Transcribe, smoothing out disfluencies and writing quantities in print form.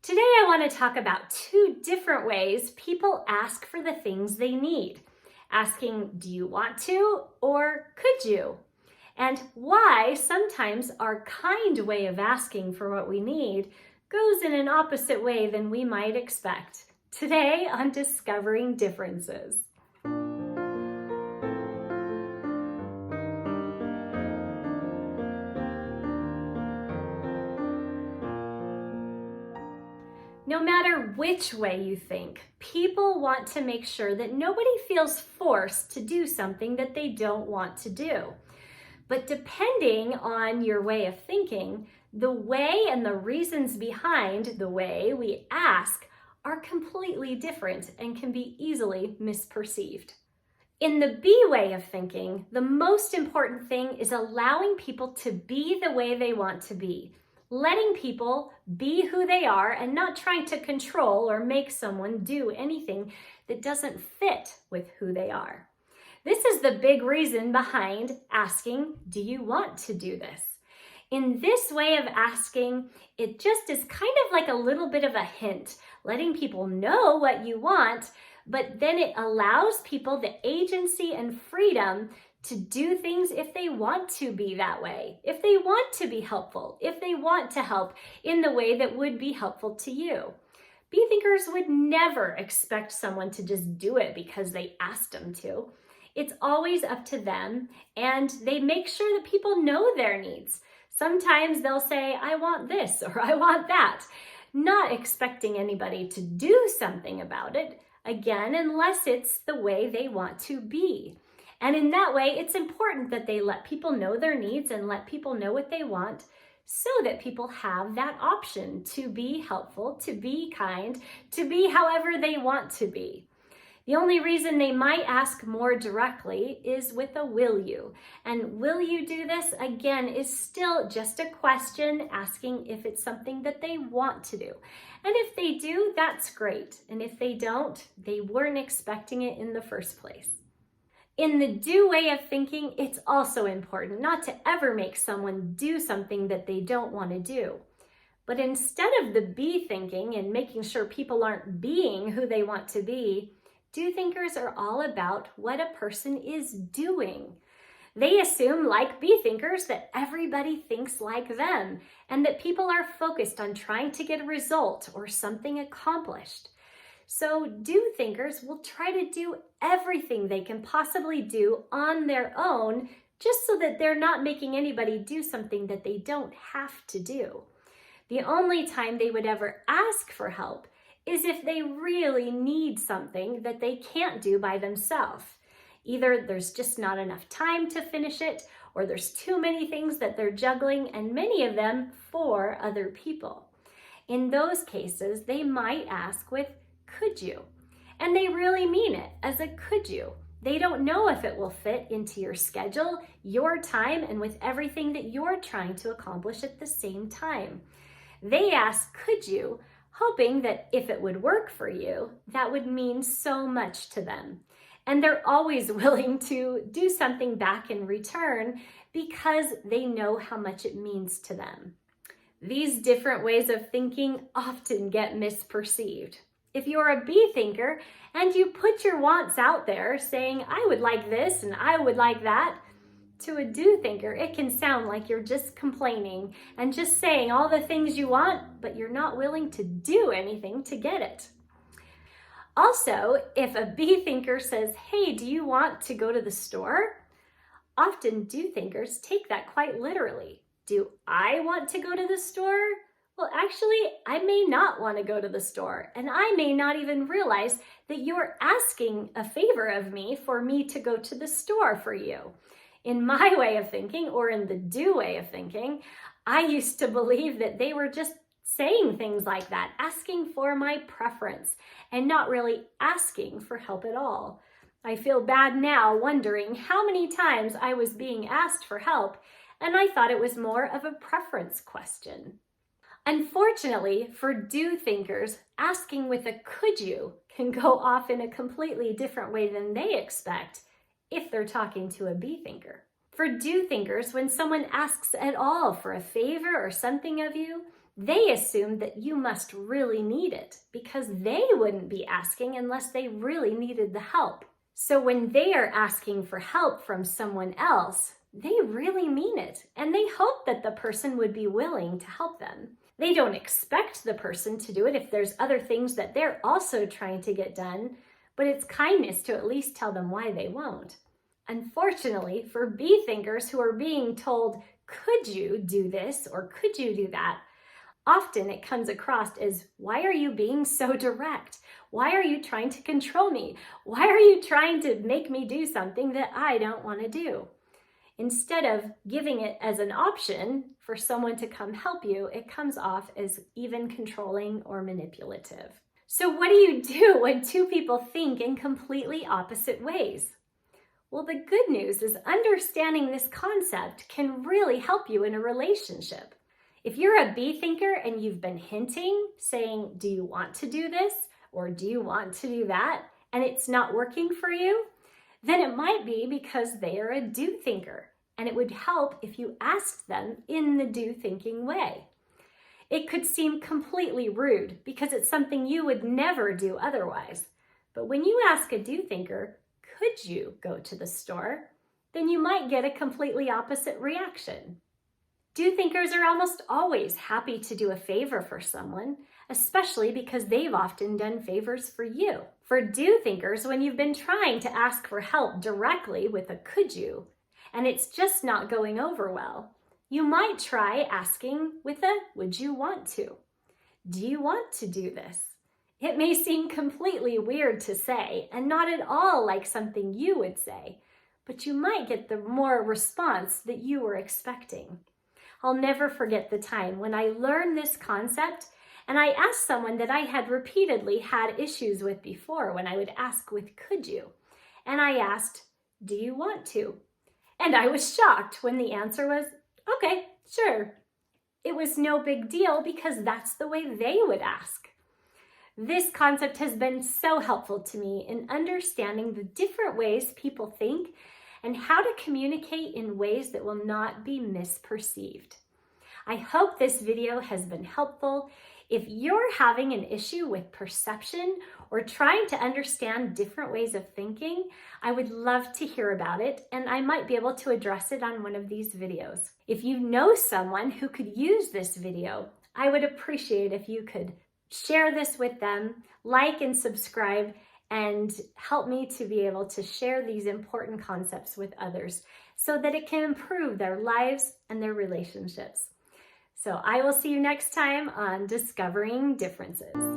Today I want to talk about two different ways people ask for the things they need. Asking, do you want to, or could you? And why sometimes our kind way of asking for what we need goes in an opposite way than we might expect. Today on Discovering Differences. No matter which way you think, people want to make sure that nobody feels forced to do something that they don't want to do. But depending on your way of thinking, the way and the reasons behind the way we ask are completely different and can be easily misperceived. In the B way of thinking, the most important thing is allowing people to be the way they want to be. Letting people be who they are and not trying to control or make someone do anything that doesn't fit with who they are. This is the big reason behind asking, do you want to do this? In this way of asking, it just is kind of like a little bit of a hint, letting people know what you want, but then it allows people the agency and freedom to do things if they want to be that way, if they want to be helpful, if they want to help in the way that would be helpful to you. B-thinkers would never expect someone to just do it because they asked them to. It's always up to them, and they make sure that people know their needs. Sometimes they'll say, I want this or I want that, not expecting anybody to do something about it, again, unless it's the way they want to be. And in that way, it's important that they let people know their needs and let people know what they want so that people have that option to be helpful, to be kind, to be however they want to be. The only reason they might ask more directly is with a will you. And will you do this, again, is still just a question asking if it's something that they want to do. And if they do, that's great. And if they don't, they weren't expecting it in the first place. In the do way of thinking, it's also important not to ever make someone do something that they don't want to do. But instead of the be thinking and making sure people aren't being who they want to be, do thinkers are all about what a person is doing. They assume, like be thinkers, that everybody thinks like them and that people are focused on trying to get a result or something accomplished. So do thinkers will try to do everything they can possibly do on their own just so that they're not making anybody do something that they don't have to do. The only time they would ever ask for help is if they really need something that they can't do by themselves. Either there's just not enough time to finish it, or there's too many things that they're juggling, and many of them for other people. In those cases, they might ask with, could you? And they really mean it as a could you. They don't know if it will fit into your schedule, your time, and with everything that you're trying to accomplish at the same time. They ask, could you, hoping that if it would work for you, that would mean so much to them. And they're always willing to do something back in return because they know how much it means to them. These different ways of thinking often get misperceived. If you're a B thinker and you put your wants out there saying, I would like this and I would like that, to a do thinker, it can sound like you're just complaining and just saying all the things you want, but you're not willing to do anything to get it. Also, if a B thinker says, hey, do you want to go to the store? Often do thinkers take that quite literally. Do I want to go to the store? Well, actually, I may not want to go to the store, and I may not even realize that you're asking a favor of me for me to go to the store for you. In my way of thinking, or in the do way of thinking, I used to believe that they were just saying things like that, asking for my preference, and not really asking for help at all. I feel bad now wondering how many times I was being asked for help, and I thought it was more of a preference question. Unfortunately, for do thinkers, asking with a could you can go off in a completely different way than they expect if they're talking to a B thinker. For do thinkers, when someone asks at all for a favor or something of you, They assume that you must really need it because they wouldn't be asking unless they really needed the help. So when they are asking for help from someone else, they really mean it, and they hope that the person would be willing to help them. They don't expect the person to do it if there's other things that they're also trying to get done, but it's kindness to at least tell them why they won't. Unfortunately, for B thinkers who are being told, could you do this or could you do that? Often it comes across as, why are you being so direct? Why are you trying to control me? Why are you trying to make me do something that I don't want to do? Instead of giving it as an option for someone to come help you, it comes off as even controlling or manipulative. So what do you do when two people think in completely opposite ways? Well, the good news is understanding this concept can really help you in a relationship. If you're a B thinker and you've been hinting, saying, do you want to do this? Or do you want to do that? And it's not working for you, then it might be because they are a do thinker. And it would help if you asked them in the do thinking way. It could seem completely rude because it's something you would never do otherwise. But when you ask a do thinker, could you go to the store? Then you might get a completely opposite reaction. Do thinkers are almost always happy to do a favor for someone, especially because they've often done favors for you. For do thinkers, when you've been trying to ask for help directly with a could you, and it's just not going over well, you might try asking with a would you want to? Do you want to do this? It may seem completely weird to say and not at all like something you would say, but you might get the more response that you were expecting. I'll never forget the time when I learned this concept and I asked someone that I had repeatedly had issues with before when I would ask with could you? And I asked, do you want to? And I was shocked when the answer was, okay, sure. It was no big deal because that's the way they would ask. This concept has been so helpful to me in understanding the different ways people think and how to communicate in ways that will not be misperceived. I hope this video has been helpful. If you're having an issue with perception or trying to understand different ways of thinking, I would love to hear about it, and I might be able to address it on one of these videos. If you know someone who could use this video, I would appreciate if you could share this with them, like and subscribe, and help me to be able to share these important concepts with others so that it can improve their lives and their relationships. So I will see you next time on Discovering Differences.